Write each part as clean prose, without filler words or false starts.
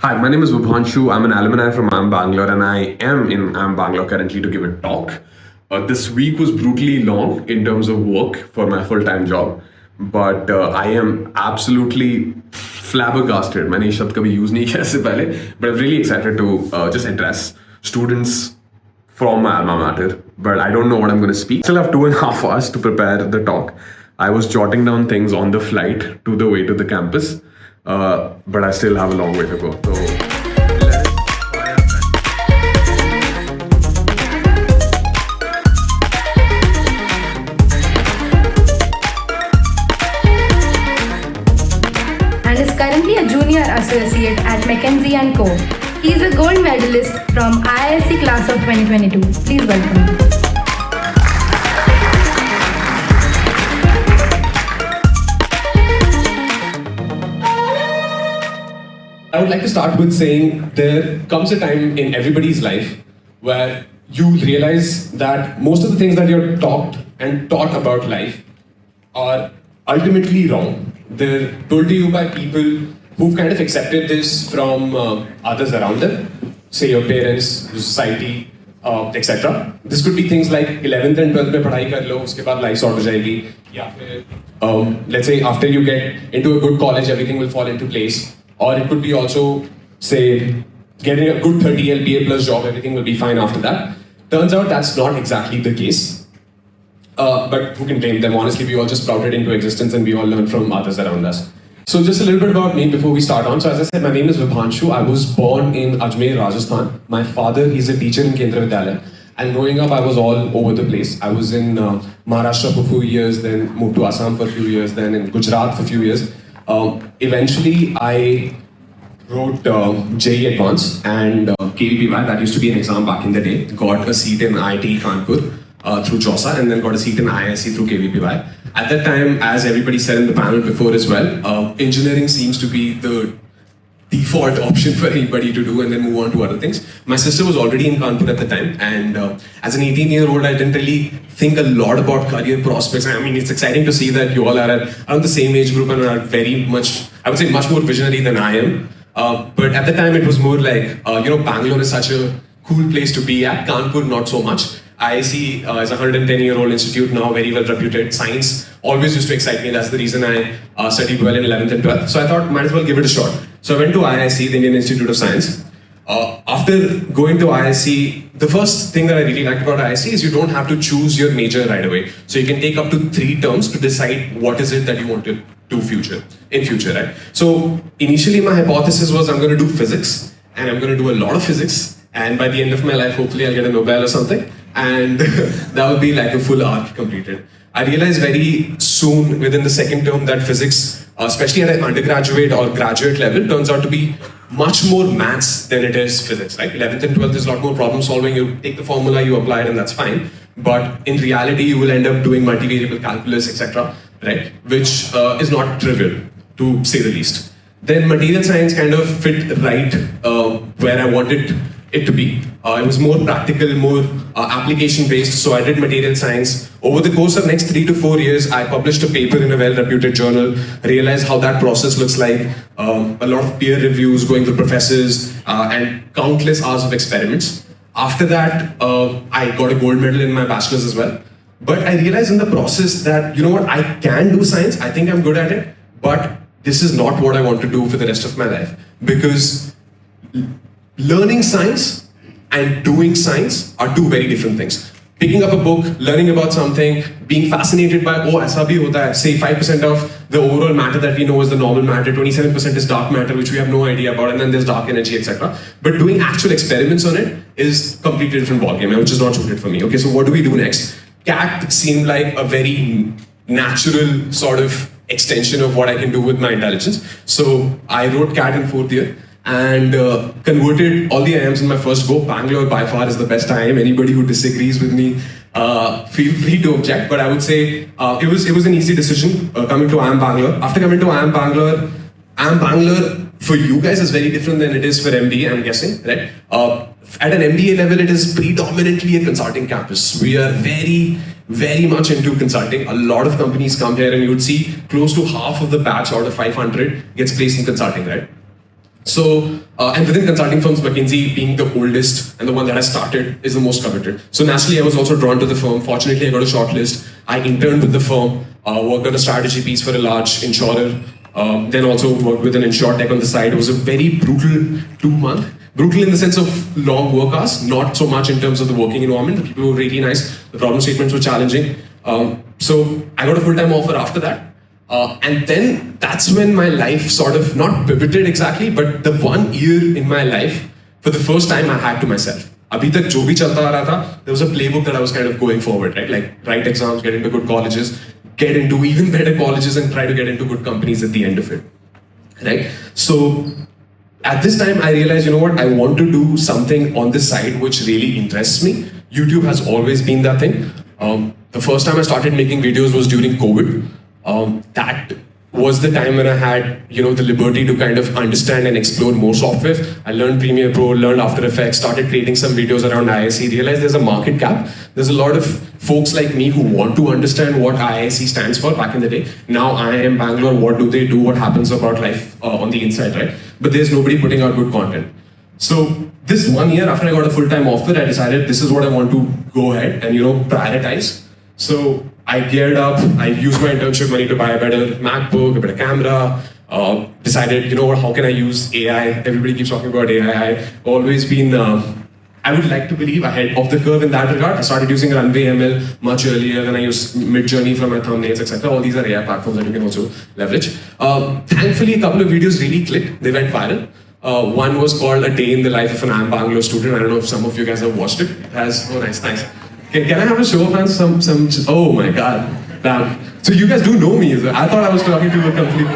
Hi, my name is WhyBhanshu. I'm an alumni from IIM Bangalore and I am in IIM Bangalore currently to give a talk. This week was brutally long in terms of work for my full-time job, but I am absolutely flabbergasted. मैंने ये शब्द कभी use नहीं किया इससे पहले, but I'm really excited to just address students from my alma mater, but I don't know what I'm going to speak. Still have 2.5 hours to prepare the talk. I was jotting down things on the flight to the way to the campus, but I still have a long way to go. So and is currently a junior associate at McKinsey & Co. He is a gold medalist from IISc class of 2022. Please welcome him. I would like to start with saying there comes a time in everybody's life where you realize that most of the things that you're taught and taught about life are ultimately wrong. They're told to you by people who've kind of accepted this from others around them, say your parents, society, etc. This could be things like 11th and 12th में पढ़ाई कर लो, उसके बाद life sort हो जाएगी, या फिर let's say after you get into a good college, everything will fall into place. Or it could be also, say, getting a good 30 LPA plus job, everything will be fine after that. Turns out that's not exactly the case. But who can blame them? Honestly, we all just sprouted into existence and we all learn from others around us. So just a little bit about me before we start on. So as I said, my name is WhyBhanshu. I was born in Ajmer, Rajasthan. My father, he's a teacher in Kendra Vidyalaya. And growing up, I was all over the place. I was in Maharashtra for a few years, then moved to Assam for a few years, then in Gujarat for a few years. Eventually, I wrote JEE Advanced and KVPY, that used to be an exam back in the day. Got a seat in IIT Kanpur through JOSA and then got a seat in IISc through KVPY. At that time, as everybody said in the panel before as well, engineering seems to be the default option for anybody to do and then move on to other things. My sister was already in Kanpur at the time, and as an 18-year-old, I didn't really think a lot about career prospects. I mean, it's exciting to see that you all are around the same age group and are very much, I would say, much more visionary than I am. But at the time, it was more like, Bangalore is such a cool place to be at. Kanpur, not so much. IISc is a 110-year-old institute now, very well reputed. Science always used to excite me. That's the reason I studied well in 11th and 12th. So I thought, might as well give it a shot. So I went to IISc, the Indian Institute of Science. After going to IISc, the first thing that I really liked about IISc is you don't have to choose your major right away. So you can take up to 3 terms to decide what is it that you want to do in future, right? So initially my hypothesis was I'm going to do physics and I'm going to do a lot of physics, and by the end of my life, hopefully I'll get a Nobel or something, and that would be like a full arc completed. I realized very soon within the second term that physics, especially at an undergraduate or graduate level, turns out to be much more maths than it is physics, right? 11th and 12th is a lot more problem solving. You take the formula, you apply it, and that's fine. But in reality, you will end up doing multivariable calculus, etc., right? Which is not trivial, to say the least. Then material science kind of fit right where I wanted it to be. It was more practical, more application based, so I did material science. Over the course of next 3 to 4 years, I published a paper in a well-reputed journal, realized how that process looks like, a lot of peer reviews, going to professors, and countless hours of experiments. After that, I got a gold medal in my bachelor's as well. But I realized in the process that, you know what, I can do science, I think I'm good at it, but this is not what I want to do for the rest of my life. Because learning science and doing science are 2 very different things. Picking up a book, learning about something, being fascinated by, oh, aisa bhi hota hai. Say 5% of the overall matter that we know is the normal matter, 27% is dark matter, which we have no idea about, and then there's dark energy, etc. But doing actual experiments on it is completely different ballgame, which is not suited for me. Okay, so what do we do next? CAT seemed like a very natural sort of extension of what I can do with my intelligence. So I wrote CAT in 4th year and converted all the IIMs in my first go. Bangalore by far is the best IIM. Anybody who disagrees with me, feel free to object. But I would say it was an easy decision coming to IIM Bangalore. After coming to IIM Bangalore for you guys is very different than it is for MBA, I'm guessing, right? At an MBA level, it is predominantly a consulting campus. We are very much into consulting. A lot of companies come here and you would see close to half of the batch out of 500 gets placed in consulting, right? So And within consulting firms, McKinsey being the oldest and the one that I started is the most coveted. So naturally, I was also drawn to the firm. Fortunately, I got a shortlist. I interned with the firm, worked on a strategy piece for a large insurer, then also worked with an insurtech on the side. It was a very brutal 2 month. Brutal in the sense of long work hours, not so much in terms of the working environment. The people were really nice. The problem statements were challenging. So I got a full-time offer after that. And then that's when my life sort of not pivoted exactly, but the 1 year in my life, for the first time, I had to myself. Abhi tak jo bhi chalta aa raha tha, there was a playbook that I was kind of going forward, right? Like write exams, get into good colleges, get into even better colleges, and try to get into good companies at the end of it, right? So at this time, I realized, you know what, I want to do something on this side which really interests me. YouTube has always been that thing. The first time I started making videos was during COVID. That was the time when I had, you know, the liberty to kind of understand and explore more software. I learned Premiere Pro, learned After Effects, started creating some videos around IISc, realized there's a market gap. There's a lot of folks like me who want to understand what IISc stands for back in the day. Now IIM Bangalore, what do they do? What happens about life on the inside, right? But there's nobody putting out good content. So this 1 year after I got a full-time offer, I decided this is what I want to go ahead and, you know, prioritize. So I geared up, I used my internship money to buy a better MacBook, a better camera, decided, you know what, how can I use AI? Everybody keeps talking about AI. I've always been, I would like to believe, ahead of the curve in that regard. I started using Runway ML much earlier, then I used Midjourney for my thumbnails, etc. All these are AI platforms that you can also leverage. Thankfully, a couple of videos really clicked. They went viral. One was called A Day in the Life of an IIM Bangalore Student. I don't know if some of you guys have watched it. It has, oh nice. Can I have a show of hands? Oh my god. Damn. So you guys do know me. I thought I was talking to a complete,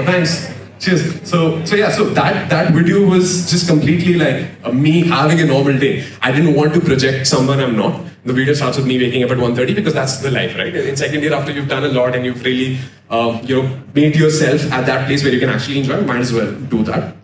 thanks. Cheers. So that video was just completely like me having a normal day. I didn't want to project someone I'm not. The video starts with me waking up at 1:30 because that's the life, right? In second year, after you've done a lot and you've really, made yourself at that place where you can actually enjoy, might as well do that.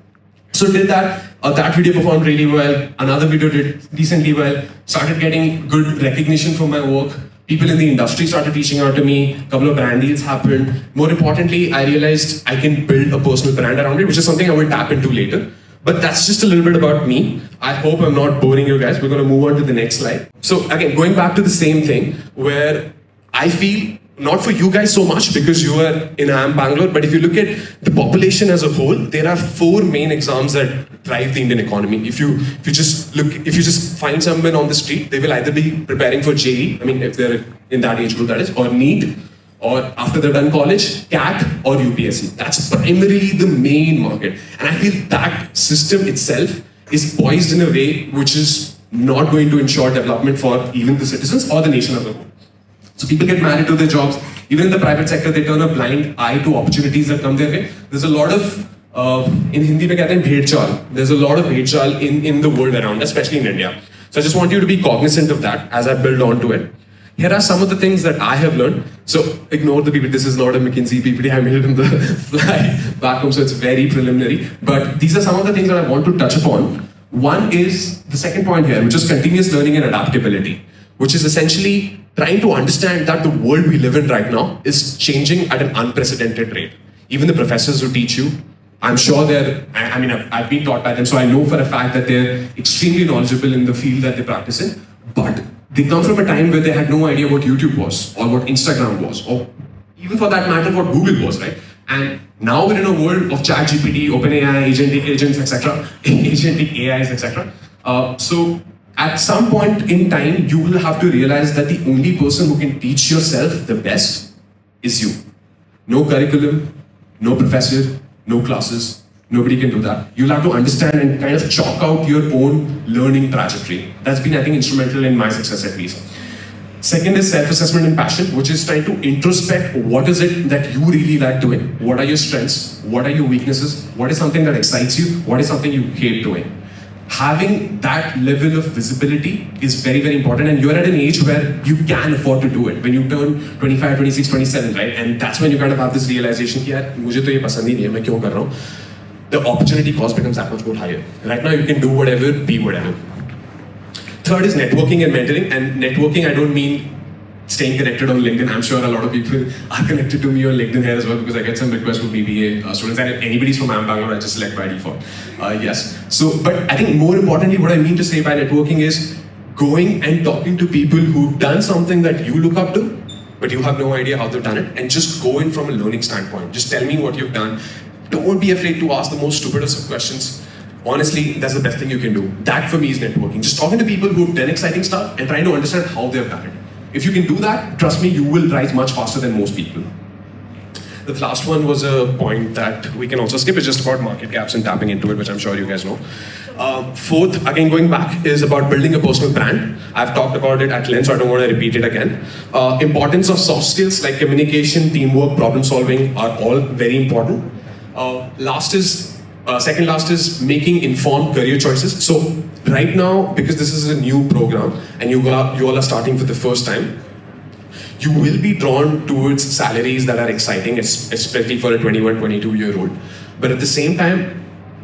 So did that. That video performed really well. Another video did decently well. Started getting good recognition for my work. People in the industry started reaching out to me. A couple of brand deals happened. More importantly, I realized I can build a personal brand around it, which is something I will tap into later. But that's just a little bit about me. I hope I'm not boring you guys. We're going to move on to the next slide. So again, going back to the same thing, where I feel not for you guys so much because you are in IIM Bangalore, but if you look at the population as a whole, there are 4 main exams that drive the Indian economy. If you just find someone on the street, they will either be preparing for JEE, I mean if they're in that age group that is, or NEET, or after they're done college, CAT or UPSC. That's primarily the main market. And I feel that system itself is poised in a way which is not going to ensure development for even the citizens or the nation as a whole. So people get married to their jobs. Even in the private sector, they turn a blind eye to opportunities that come their way. There's a lot of, in Hindi mein kehte hain bhed chal. There's a lot of bhed chal in the world around, especially in India. So I just want you to be cognizant of that as I build on to it. Here are some of the things that I have learned. So ignore the PPT. This is not a McKinsey PPT. I made it on the fly back home, so it's very preliminary. But these are some of the things that I want to touch upon. One is the second point here, which is continuous learning and adaptability, which is essentially trying to understand that the world we live in right now is changing at an unprecedented rate. Even the professors who teach you, I'm sure I've been taught by them, so I know for a fact that they're extremely knowledgeable in the field that they practice in, but they come from a time where they had no idea what YouTube was, or what Instagram was, or even for that matter, what Google was, right? And now we're in a world of ChatGPT, OpenAI, agentic agents, etc., agentic AIs, etc. So at some point in time, you will have to realize that the only person who can teach yourself the best is you. No curriculum, no professor, no classes, nobody can do that. You'll have to understand and kind of chalk out your own learning trajectory. That's been, I think, instrumental in my success at least. Second is self-assessment and passion, which is trying to introspect what is it that you really like doing? What are your strengths? What are your weaknesses? What is something that excites you? What is something you hate doing? Having that level of visibility is very, very important, and you're at an age where you can afford to do it. When you turn 25, 26, 27, right? And that's when you kind of have this realization that मुझे तो ये पसंद ही नहीं है, मैं क्यों कर रहा हूँ? The opportunity cost becomes that much more higher. Right now you can do whatever, be whatever. Third is networking and mentoring, and networking I don't mean staying connected on LinkedIn. I'm sure a lot of people are connected to me on LinkedIn here as well because I get some requests from BBA students. And if anybody's from IIM Bangalore, I just select by default. Yes. So, but I think more importantly, what I mean to say by networking is going and talking to people who've done something that you look up to, but you have no idea how they've done it, and just go in from a learning standpoint. Just tell me what you've done. Don't be afraid to ask the most stupidest of questions. Honestly, that's the best thing you can do. That for me is networking. Just talking to people who've done exciting stuff and trying to understand how they've done it. If you can do that, trust me, you will rise much faster than most people. The last one was a point that we can also skip. It's just about market caps and tapping into it, which I'm sure you guys know. Fourth, again going back, is about building a personal brand. I've talked about it at length, so I don't want to repeat it again. Importance of soft skills like communication, teamwork, problem solving are all very important. Second last is making informed career choices. So right now, because this is a new program and you all are starting for the first time, you will be drawn towards salaries that are exciting, especially for a 21, 22-year-old. But at the same time,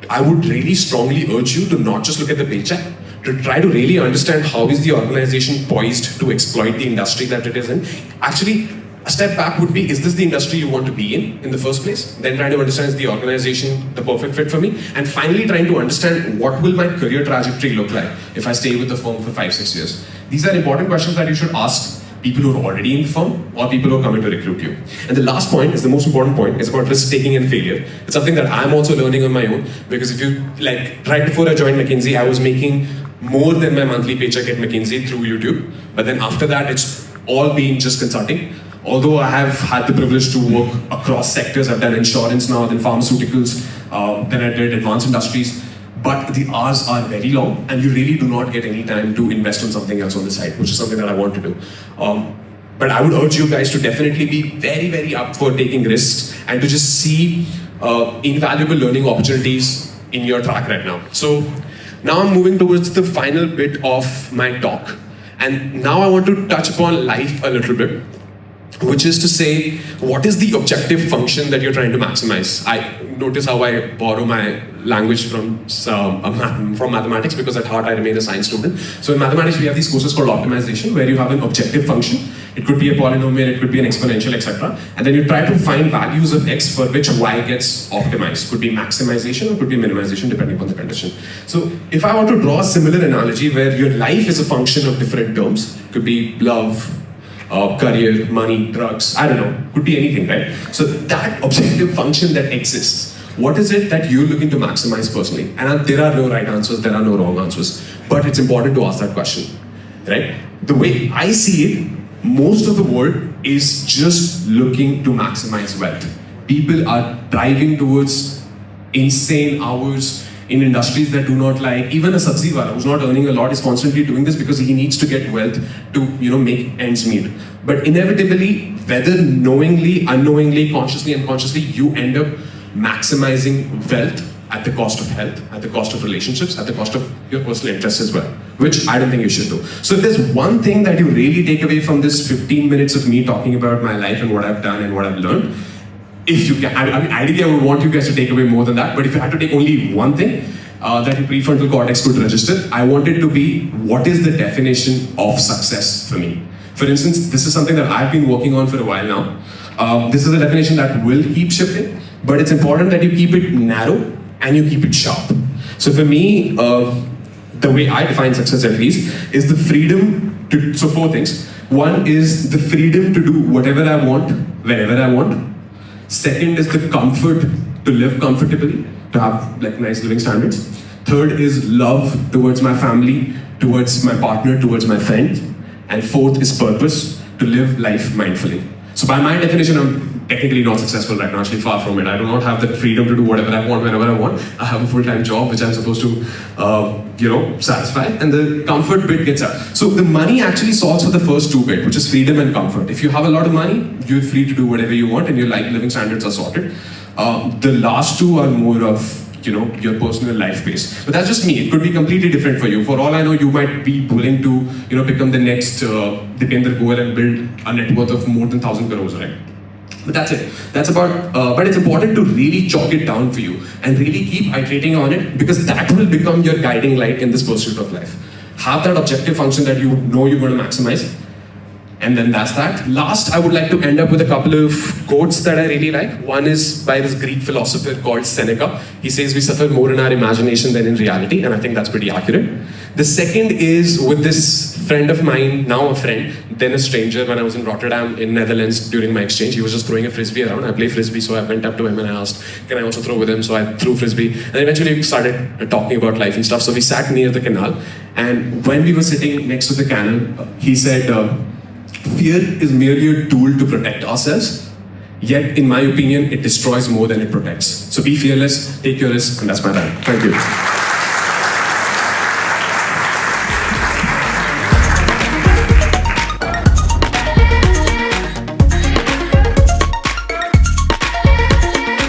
I would really strongly urge you to not just look at the paycheck, to try to really understand how is the organization poised to exploit the industry that it is in. Actually, a step back would be, is this the industry you want to be in the first place? Then trying to understand, is the organization the perfect fit for me? And finally trying to understand, what will my career trajectory look like if I stay with the firm for 5-6 years? These are important questions that you should ask people who are already in the firm or people who are coming to recruit you. And the last point is the most important point. It's about risk taking and failure. It's something that I'm also learning on my own, because if you, like, right before I joined McKinsey, I was making more than my monthly paycheck at McKinsey through YouTube. But then after that, it's all been just consulting. Although I have had the privilege to work across sectors, I've done insurance now, then pharmaceuticals, then I did advanced industries. But the hours are very long, and you really do not get any time to invest on something else on the side, which is something that I want to do. But I would urge you guys to definitely be very, very up for taking risks and to just see invaluable learning opportunities in your track right now. So now I'm moving towards the final bit of my talk. And now I want to touch upon life a little bit, which is to say, what is the objective function that you're trying to maximize? I notice how I borrow my language from mathematics, because at heart I remain a science student. So in mathematics we have these courses called optimization, where you have an objective function. It could be a polynomial, it could be an exponential, etc. And then you try to find values of x for which y gets optimized. Could be maximization or could be minimization, depending on the condition. So if I want to draw a similar analogy where your life is a function of different terms, could be love, career, money, drugs, I don't know, could be anything, right? So that objective function that exists, what is it that you're looking to maximize personally? And there are no right answers, there are no wrong answers, but it's important to ask that question, right? The way I see it, most of the world is just looking to maximize wealth. People are driving towards insane hours in industries that do not like. Even a sabziwala who's not earning a lot is constantly doing this because he needs to get wealth to, make ends meet. But inevitably, whether knowingly, unknowingly, consciously, unconsciously, you end up maximizing wealth at the cost of health, at the cost of relationships, at the cost of your personal interests as well, which I don't think you should do. So if there's one thing that you really take away from this 15 minutes of me talking about my life and what I've done and what I've learned, if you can, I mean, ideally I would want you guys to take away more than that, but if you had to take only one thing that your prefrontal cortex could register, I want it to be, what is the definition of success for me? For instance, this is something that I've been working on for a while now. This is a definition that will keep shifting, but it's important that you keep it narrow and you keep it sharp. So for me, the way I define success at least, is the freedom to, so 4 things. One is the freedom to do whatever I want, wherever I want. Second is the comfort to live comfortably, to have like nice living standards. Third is love towards my family, towards my partner, towards my friends. And fourth is purpose, to live life mindfully. So by my definition, I'm technically not successful right now, actually far from it. I do not have the freedom to do whatever I want, whenever I want. I have a full-time job, which I'm supposed to, satisfy, and the comfort bit gets out. So the money actually solves for the first 2 bit, which is freedom and comfort. If you have a lot of money, you're free to do whatever you want, and your living standards are sorted. The last 2 are more of, your personal life pace. But that's just me. It could be completely different for you. For all I know, you might be willing to, become the next Dipender Goel and build a net worth of more than 1,000 crores, right? But that's it. That's about, but it's important to really chalk it down for you and really keep iterating on it, because that will become your guiding light in this pursuit of life. Have that objective function that you know you're going to maximize. And then that's that. Last, I would like to end up with a couple of quotes that I really like. One is by this Greek philosopher called Seneca. He says we suffer more in our imagination than in reality, and I think that's pretty accurate. The second is with this friend of mine, now a friend, then a stranger, when I was in Rotterdam in Netherlands during my exchange. He was just throwing a frisbee around. I play frisbee, so I went up to him and I asked, can I also throw with him? So I threw frisbee. And eventually we started talking about life and stuff. So we sat near the canal. And when we were sitting next to the canal, he said, fear is merely a tool to protect ourselves. Yet, in my opinion, it destroys more than it protects. So be fearless, take your risk, and that's my time. Thank you.